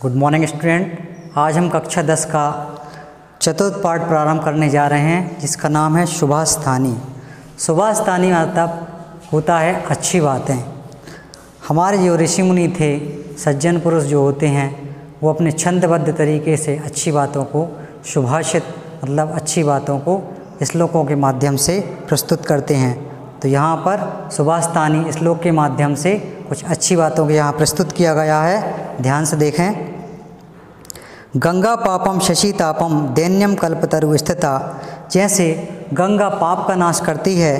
Good morning student. आज हम कक्षा 10 का चतुर्थ पाठ प्रारंभ करने जा रहे हैं जिसका नाम है शुभास्थानी। शुभास्थानी मतलब होता है अच्छी बातें। हमारे जो ऋषि मुनि थे, सज्जन पुरुष जो होते हैं, वो अपने छंदबद्ध तरीके से अच्छी बातों को शुभाषित मतलब अच्छी बातों को श्लोकों के माध्यम से प्रस्तुत करते हैं। तो यहाँ पर शुभास्थानी श्लोक के माध्यम से कुछ अच्छी बातों को यहाँ प्रस्तुत किया गया है। ध्यान से देखें। गंगा पापम शशि तापम दैन्यम कल्पतरु स्थिता। जैसे गंगा पाप का नाश करती है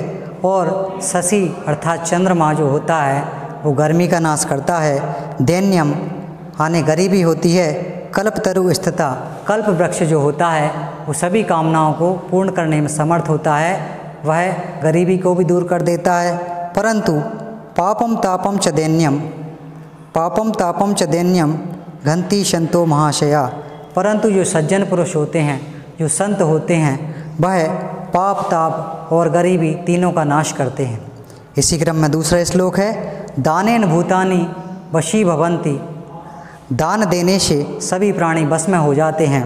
और शशि अर्थात चंद्रमा जो होता है वो गर्मी का नाश करता है। दैन्यम यानी गरीबी होती है। कल्पतरु स्थिता, कल्प वृक्ष जो होता है वो सभी कामनाओं को पूर्ण करने में समर्थ होता है, वह गरीबी को भी दूर कर देता है। परंतु पापम तापम च दैन्यम, पापम तापम च दैन्यम घंती संतो महाशया। परंतु जो सज्जन पुरुष होते हैं, जो संत होते हैं, वह पाप ताप और गरीबी तीनों का नाश करते हैं। इसी क्रम में दूसरा श्लोक है। दानेन भूतानि वशी भवन्ति। दान देने से सभी प्राणी बस में हो जाते हैं।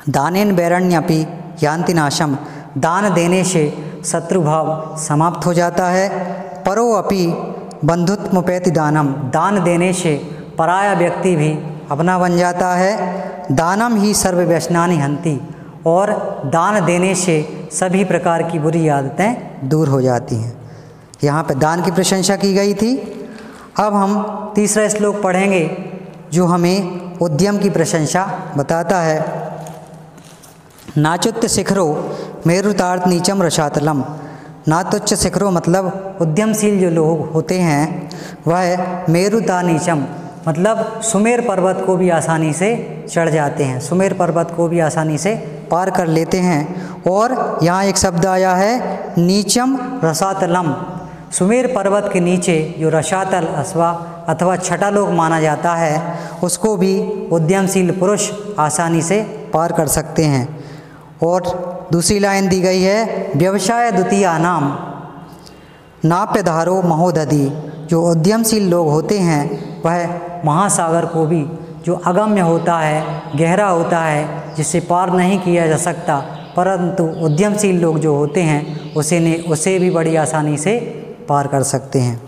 दानेन वैरण्यपि यान्ति नाशम। दान देने से शत्रु भाव समाप्त हो जाता है। परो अपि बंधुत्वमुपैति दानम। दान देने से पराया व्यक्ति भी अपना बन जाता है। दानम ही सर्व व्यसनानि हन्ति। और दान देने से सभी प्रकार की बुरी आदतें दूर हो जाती हैं। यहाँ पे दान की प्रशंसा की गई थी। अब हम तीसरा श्लोक पढ़ेंगे जो हमें उद्यम की प्रशंसा बताता है। नाचुत्य शिखरो मेरुतार्थ नीचम रसातलम। नातुच्च शिखरो मतलब उद्यमशील जो लोग होते हैं वह मेरुता नीचम मतलब सुमेर पर्वत को भी आसानी से चढ़ जाते हैं, सुमेर पर्वत को भी आसानी से पार कर लेते हैं। और यहाँ एक शब्द आया है नीचम रसातलम। सुमेर पर्वत के नीचे जो रसातल अथवा छठा लोक माना जाता है उसको भी उद्यमशील पुरुष आसानी से पार कर सकते हैं। और दूसरी लाइन दी गई है व्यवसाय द्वितीया नाम नाप्यधारो महोदधि। जो उद्यमशील लोग होते हैं वह महासागर को भी, जो अगम्य होता है, गहरा होता है, जिसे पार नहीं किया जा सकता, परंतु उद्यमशील लोग जो होते हैं उसे भी बड़ी आसानी से पार कर सकते हैं।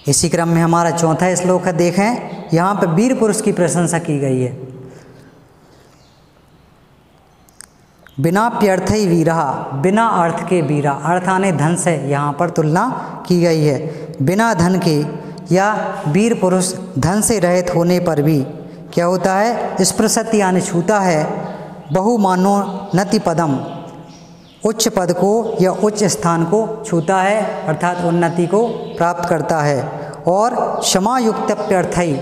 इसी क्रम में हमारा चौथा श्लोक है। देखें, यहाँ पर वीर पुरुष की प्रशंसा की गई है। बिना प्यर्थई वीरा, बिना अर्थ के वीरा, अर्थ आने धन से यहाँ पर तुलना की गई है। बिना धन के या वीर पुरुष धन से रहित होने पर भी क्या होता है, स्पृशति यानी छूता है। बहुमानो नति पदम, उच्च पद को या उच्च स्थान को छूता है अर्थात उन्नति को प्राप्त करता है। और क्षमायुक्तप्यर्थई,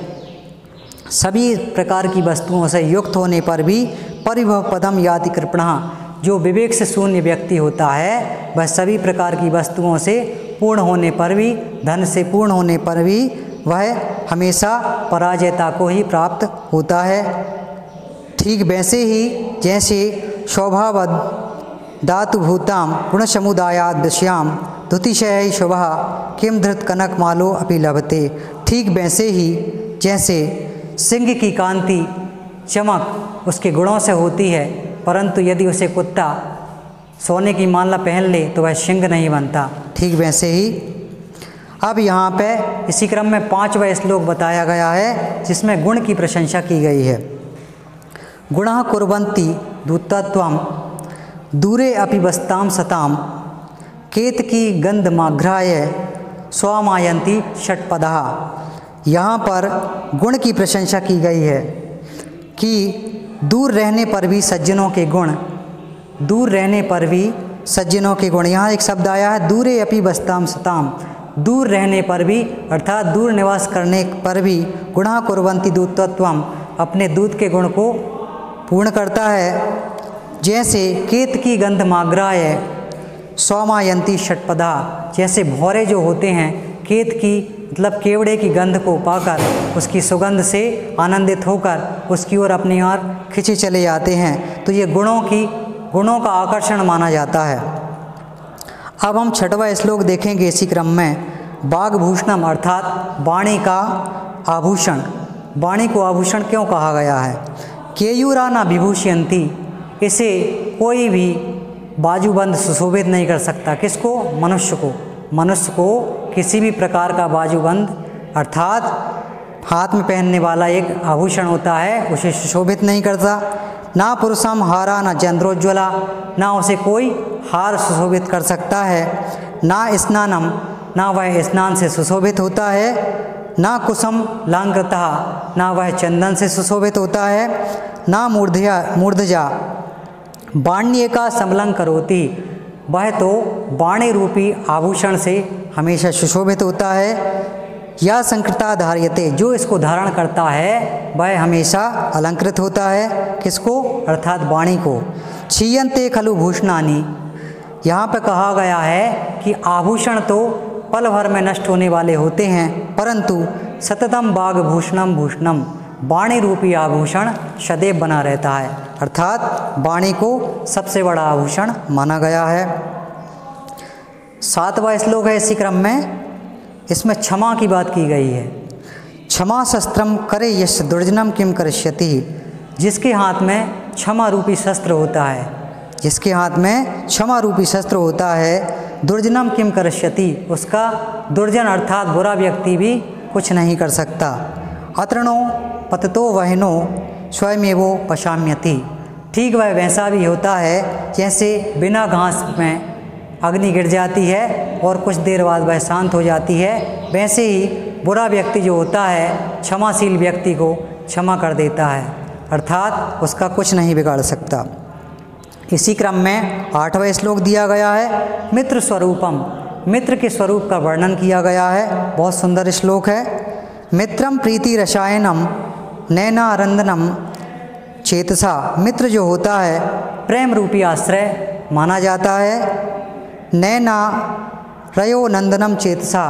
सभी प्रकार की वस्तुओं से युक्त होने पर भी परिभव पदम याति कृपणः। जो विवेक से शून्य व्यक्ति होता है वह सभी प्रकार की वस्तुओं से पूर्ण होने पर भी, धन से पूर्ण होने पर भी वह हमेशा पराजयता को ही प्राप्त होता है। ठीक वैसे ही जैसे स्वभावद दातु भूताम गुण समुदायाद दश्याम द्युतिशय शुभा किम धृत कनक मालो अपि लभते। ठीक वैसे ही जैसे सिंह की कांति चमक उसके गुणों से होती है, परंतु यदि उसे कुत्ता सोने की माला पहन ले तो वह सिंह नहीं बनता, ठीक वैसे ही। अब यहाँ पे इसी क्रम में पांचवा श्लोक बताया गया है जिसमें गुण की प्रशंसा की गई है। गुणः कुर्वन्ति दूतत्वम दूरे अपि वस्ताम सताम केतकी गंधमाघ्राय स्वामायन्ति षट्पदः। यहाँ पर गुण की प्रशंसा की गई है कि दूर रहने पर भी सज्जनों के गुण, दूर रहने पर भी सज्जनों के गुण। यहाँ एक शब्द आया है दूरे अपि वस्ताम सताम। दूर रहने पर भी अर्थात दूर निवास करने पर भी गुणः कुर्वन्ति दूतत्वम अपने दूत के गुण को पूर्ण करता है। जैसे केतकी गंधमाग्राय स्वामायन्ति षट्पदा, जैसे भौरे जो होते हैं केतकी मतलब केवड़े की गंध को पाकर उसकी सुगंध से आनंदित होकर उसकी ओर अपनी ओर खिंचे चले जाते हैं। तो ये गुणों का आकर्षण माना जाता है। अब हम छठवां श्लोक देखेंगे इसी क्रम में। वाग्भूषणम अर्थात वाणी का आभूषण, वाणी को आभूषण क्यों कहा गया है? केयूरा न विभूषयंती, इसे कोई भी बाजूबंद सुशोभित नहीं कर सकता। किसको? मनुष्य को। मनुष्य को किसी भी प्रकार का बाजूबंद अर्थात हाथ में पहनने वाला एक आभूषण होता है, उसे सुशोभित नहीं करता। ना पुरुषम हारा न चंद्रोज्ज्वला, ना उसे कोई हार सुशोभित कर सकता है। ना स्नानम, ना वह स्नान से सुशोभित होता है। ना कुसुम लांकृतः, ना वह चंदन से सुशोभित होता है। ना मूर्धजा वाण्य का समलं करोति, वह तो वाणी रूपी आभूषण से हमेशा सुशोभित होता है। या संकृता धार्यते, जो इसको धारण करता है वह हमेशा अलंकृत होता है। किसको? अर्थात वाणी को। क्षीयन्ते खलु भूषणानि, यहाँ पर कहा गया है कि आभूषण तो पल भर में नष्ट होने वाले होते हैं, परंतु सततम बाग भूषणम भूषणम, वाणी रूपी आभूषण सदैव बना रहता है। अर्थात वाणी को सबसे बड़ा आभूषण माना गया है। 7वां श्लोक है इसी क्रम में, इसमें क्षमा की बात की गई है। क्षमा शस्त्रम करे यश दुर्जनम किम करिष्यति, जिसके हाथ में क्षमा रूपी शस्त्र होता है, जिसके हाथ में क्षमा रूपी शस्त्र होता है, दुर्जनम किम करिष्यति, उसका दुर्जन अर्थात बुरा व्यक्ति भी कुछ नहीं कर सकता। अतृणो पततो वहनो स्वयमेवो पशाम्यति, ठीक वह वैसा भी होता है जैसे बिना घास में अग्नि गिर जाती है और कुछ देर बाद वह शांत हो जाती है, वैसे ही बुरा व्यक्ति जो होता है क्षमाशील व्यक्ति को क्षमा कर देता है, अर्थात उसका कुछ नहीं बिगाड़ सकता। इसी क्रम में 8वां श्लोक दिया गया है, मित्र स्वरूपम, मित्र के स्वरूप का वर्णन किया गया है। बहुत सुंदर श्लोक है। मित्रम प्रीति रसायनम नैनारंदनम चेतसा, मित्र जो होता है प्रेम रूपी आश्रय माना जाता है। नैना रयो नंदनम चेतसा,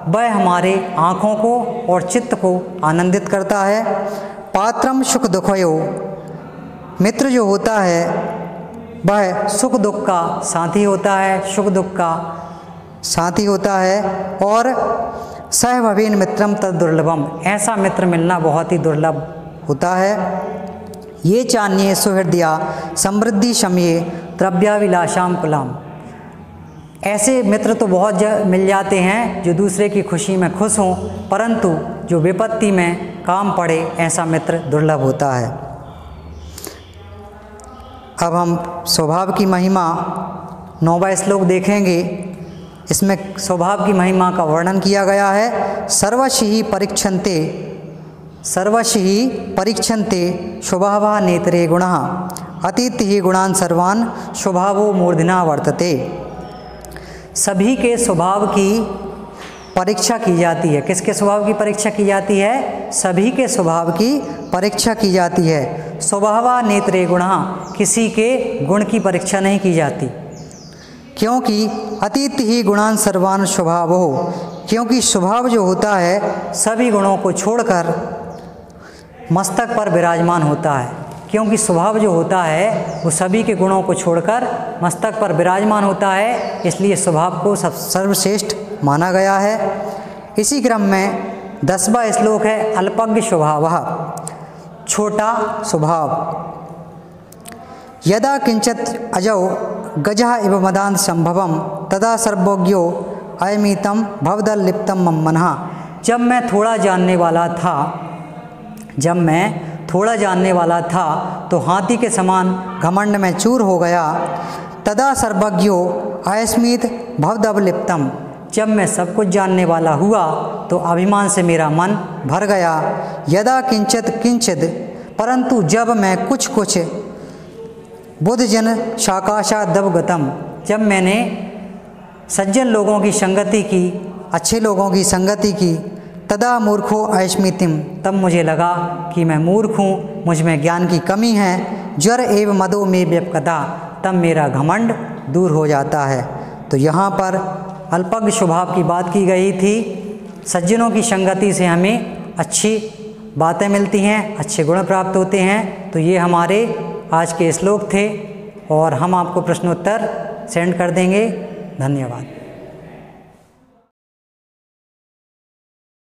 वह हमारे आँखों को और चित्त को आनंदित करता है। पात्रम सुख दुखयो, मित्र जो होता है वह सुख दुख का साथी होता है, सुख दुख का साथी होता है। और सहभवीन मित्रम तद दुर्लभम, ऐसा मित्र मिलना बहुत ही दुर्लभ होता है। ये चान्ये सुहृदया समृद्धि शमये द्रव्याभिलाषाम कुलाम, ऐसे मित्र तो बहुत मिल जाते हैं जो दूसरे की खुशी में खुश हों, परंतु जो विपत्ति में काम पड़े ऐसा मित्र दुर्लभ होता है। अब हम स्वभाव की महिमा 9वां श्लोक देखेंगे। इसमें स्वभाव की महिमा का वर्णन किया गया है। सर्वश ही परीक्षन्ते स्वभावा नेत्रे गुणः अतीत ही गुणान सर्वान स्वभावो मूर्धना वर्तते, सभी के स्वभाव की परीक्षा की जाती है। किसके स्वभाव की परीक्षा की जाती है? सभी के स्वभाव की परीक्षा की जाती है। स्वभावा नेत्रे गुणः, किसी के गुण की परीक्षा नहीं की जाती, क्योंकि अतीत ही गुणान सर्वान स्वभाव हो, क्योंकि स्वभाव जो होता है सभी गुणों को छोड़कर मस्तक पर विराजमान होता है। क्योंकि स्वभाव जो होता है वो सभी के गुणों को छोड़कर मस्तक पर विराजमान होता है, इसलिए स्वभाव को सर्वश्रेष्ठ माना गया है। इसी क्रम में 10वां श्लोक है, अल्पज्ञ स्वभावः, छोटा स्वभाव। यदा किंचित अजौ गजः इव मदांत संभवम तदा सर्वज्ञो अयमितम भवदल लिप्तम मम मनः, जब मैं थोड़ा जानने वाला था तो हाथी के समान घमंड में चूर हो गया। तदा सर्वज्ञो अयस्मित भवदवलिप्तम, जब मैं सब कुछ जानने वाला हुआ तो अभिमान से मेरा मन भर गया। यदा किंचित, परंतु जब मैं कुछ बुद्धजन शाकाशादवगतम, जब मैंने सज्जन लोगों की संगति की, अच्छे लोगों की संगति की, तदा मूर्खो अयस्मितिम, तब मुझे लगा कि मैं मूर्ख हूँ, मुझ में ज्ञान की कमी है। ज्वर एव मदो में व्यपकता, तब मेरा घमंड दूर हो जाता है। तो यहाँ पर अल्पज्ञ स्वभाव की बात की गई थी। सज्जनों की संगति से हमें अच्छी बातें मिलती हैं, अच्छे गुण प्राप्त होते हैं। तो ये हमारे आज के श्लोक थे और हम आपको प्रश्नोत्तर सेंड कर देंगे। धन्यवाद।